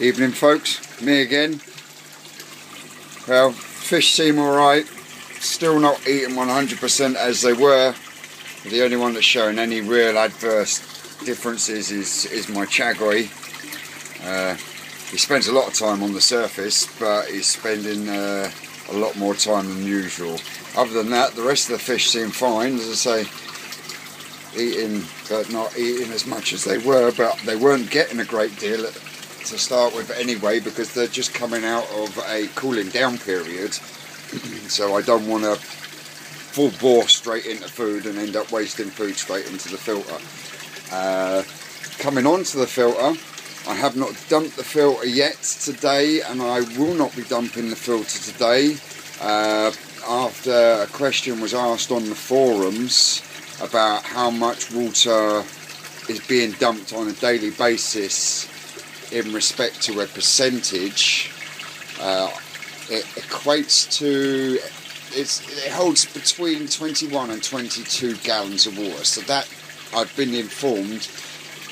Evening folks, me again. Well, fish seem alright, still not eating 100% as they were. The only one that's showing any real adverse differences is my Chagoi. He spends a lot of time on the surface, but he's spending a lot more time than usual. Other than that, the rest of the fish seem fine, as I say. Eating, but not eating as much as they were, but they weren't getting a great deal to start with anyway, because they're just coming out of a cooling down period. So I don't want to full bore straight into food and end up wasting food straight into the filter. Coming onto the filter, I have not dumped the filter yet today, and I will not be dumping the filter today. After a question was asked on the forums about how much water is being dumped on a daily basis in respect to a percentage, it equates to, it holds between 21 and 22 gallons of water. So that, I've been informed,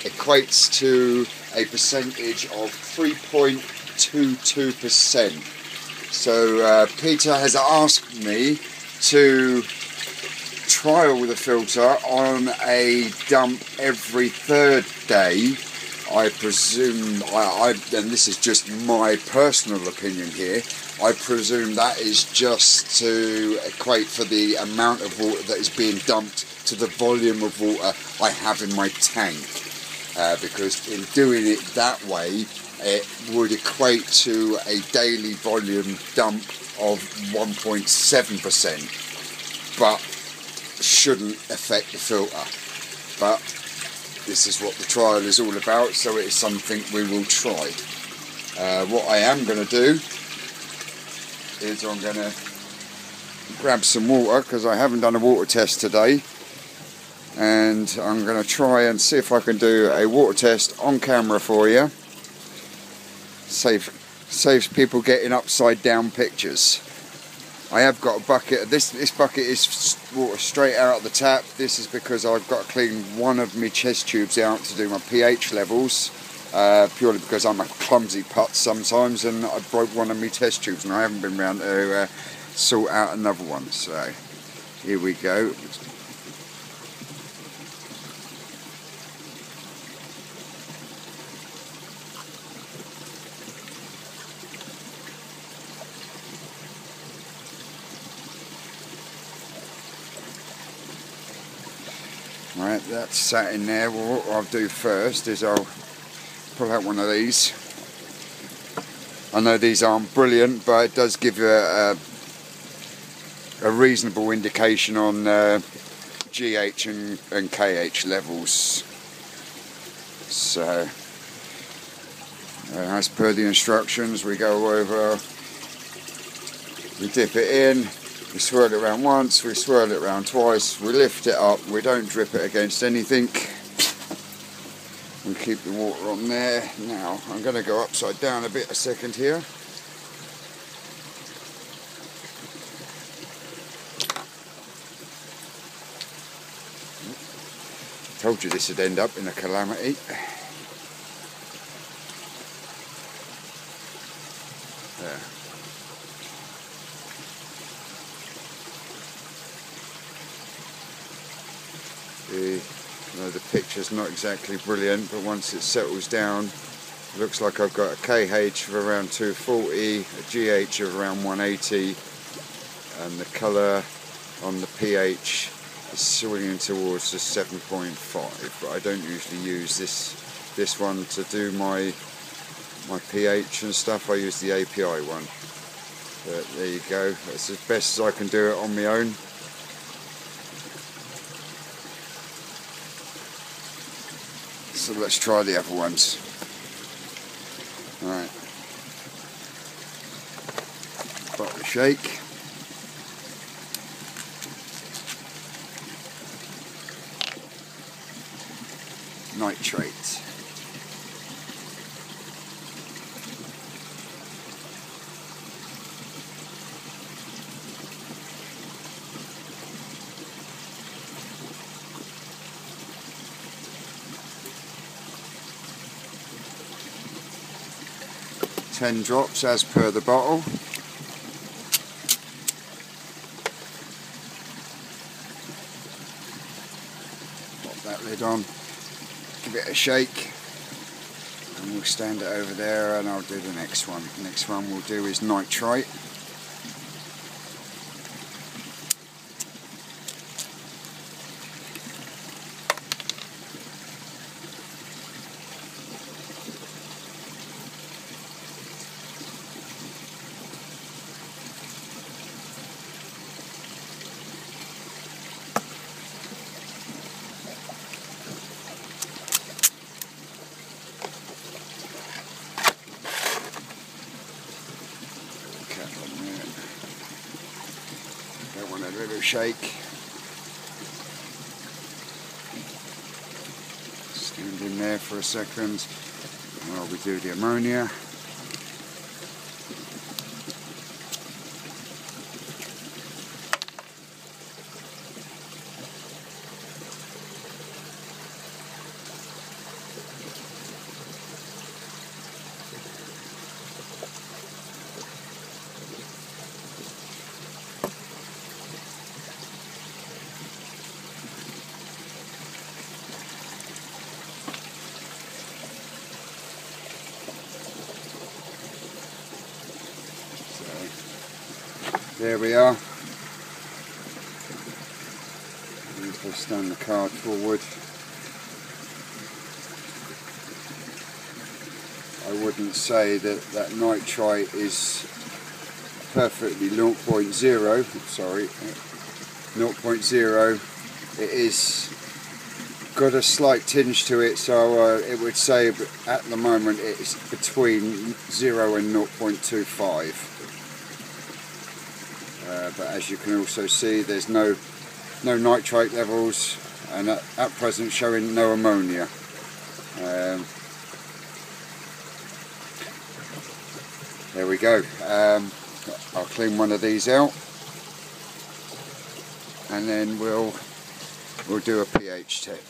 equates to a percentage of 3.22%. So Peter has asked me to trial the filter on a dump every third day. I presume, and this is just my personal opinion here, I presume that is just to equate for the amount of water that is being dumped to the volume of water I have in my tank. Because in doing it that way, it would equate to a daily volume dump of 1.7%, but shouldn't affect the filter. But this is what the trial is all about, so it is something we will try. What I am going to do is I'm going to grab some water, because I haven't done a water test today, and I'm going to try and see if I can do a water test on camera for you. Saves people getting upside down pictures. I have got a bucket. This bucket is water straight out of the tap. This is because I've got to clean one of my chest tubes out to do my pH levels, purely because I'm a clumsy putt sometimes, and I broke one of my test tubes, and I haven't been round to sort out another one. So here we go. Right, that's sat in there. Well, what I'll do first is I'll pull out one of these. I know these aren't brilliant, but it does give you a reasonable indication on GH and KH levels. So, as per the instructions, we go over, we dip it in, we swirl it around once, we swirl it around twice, we lift it up, we don't drip it against anything. We keep the water on there. Now, I'm going to go upside down a bit a second here. Told you this would end up in a calamity. There. The picture's not exactly brilliant, but once it settles down, it looks like I've got a KH of around 240, a GH of around 180, and the colour on the pH is swinging towards the 7.5. But I don't usually use this one to do my pH and stuff. I use the API one. But there you go. That's as best as I can do it on my own. So let's try the other ones. Alright. Bottle shake. Nitrate. 10 drops as per the bottle. Pop that lid on, give it a shake, and we'll stand it over there and I'll do the next one. The next one we'll do is nitrite. Don't want a little shake. Stand in there for a second while we do the ammonia. There we are. If I stand the card forward, I wouldn't say that nitrite is perfectly 0.0, sorry, 0.0. It is got a slight tinge to it, so it would say at the moment it's between 0 and 0.25. But as you can also see, there's no nitrate levels, and at present showing no ammonia. There we go. I'll clean one of these out, and then we'll do a pH check.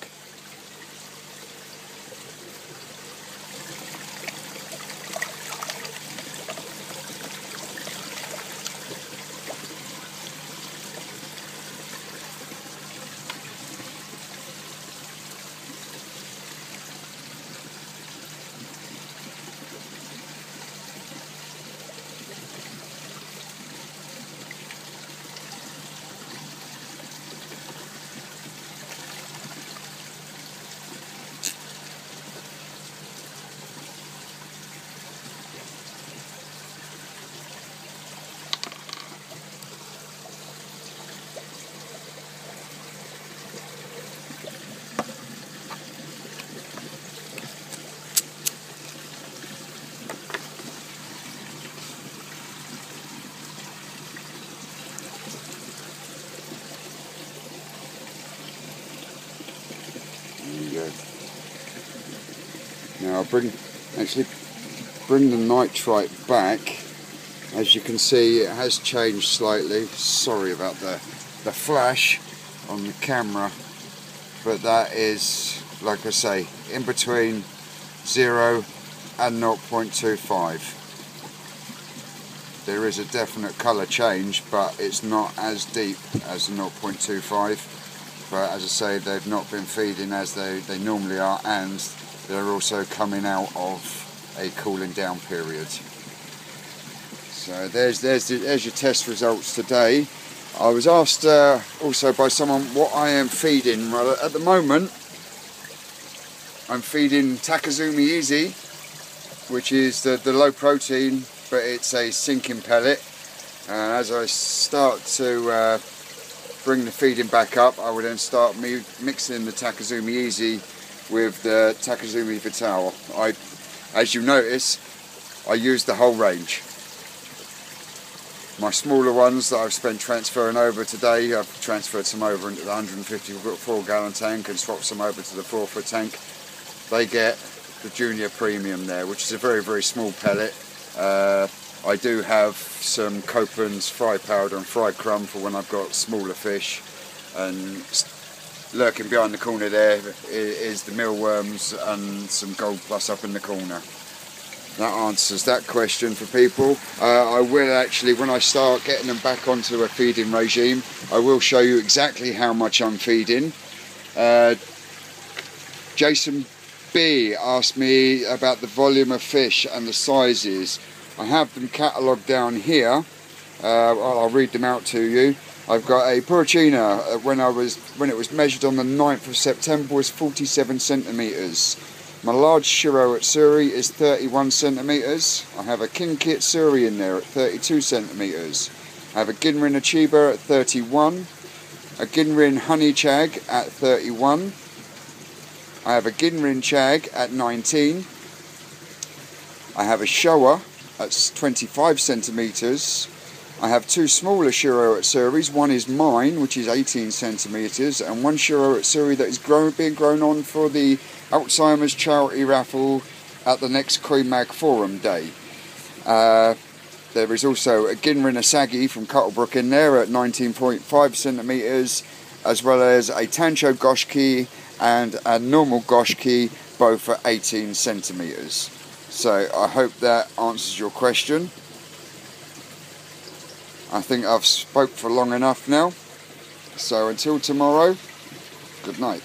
Now I'll bring the nitrite back. As you can see, it has changed slightly. Sorry about the flash on the camera, but that is, like I say, in between 0 and 0.25. There is a definite colour change, but it's not as deep as 0.25. But as I say, they've not been feeding as they normally are, and they're also coming out of a cooling down period. So there's your test results today. I was asked also by someone what I am feeding. Well, at the moment I'm feeding Takazumi Easy, which is the low protein, but it's a sinking pellet. And as I start to bring the feeding back up, I will then start mixing the Takazumi Easy with the Takazumi Vital. As you notice, I use the whole range. My smaller ones that I've spent transferring over today, I've transferred some over into the 154 gallon tank and swapped some over to the 4 foot tank. They get the Junior Premium there, which is a very, very small pellet. I do have some Copeland's fry powder and fry crumb for when I've got smaller fish, and lurking behind the corner there is the mealworms and some Gold Plus up in the corner. that answers that question for people. I will actually, when I start getting them back onto a feeding regime, I will show you exactly how much I'm feeding. Jason B asked me about the volume of fish and the sizes. I have them catalogued down here. I'll read them out to you. I've got a Puricina, when it was measured on the 9th of September, was 47 centimetres. My large Shiro Atsuri is 31 centimetres. I have a Kinki Atsuri in there at 32 centimetres. I have a Ginrin Achiba at 31. A Ginrin Honey Chag at 31. I have a Ginrin Chag at 19. I have a Showa at 25 centimetres. I have two smaller Shiro Atsuris. One is mine, which is 18 centimetres, and one Shiro Atsuri that is being grown on for the Alzheimer's charity raffle at the next Queen Mag Forum Day. There is also a Ginrin Asagi from Cuttlebrook in there at 19.5 centimetres, as well as a Tancho Goshki and a normal Goshki, both at 18 centimetres. So I hope that answers your question. I think I've spoke for long enough now. So until tomorrow, good night.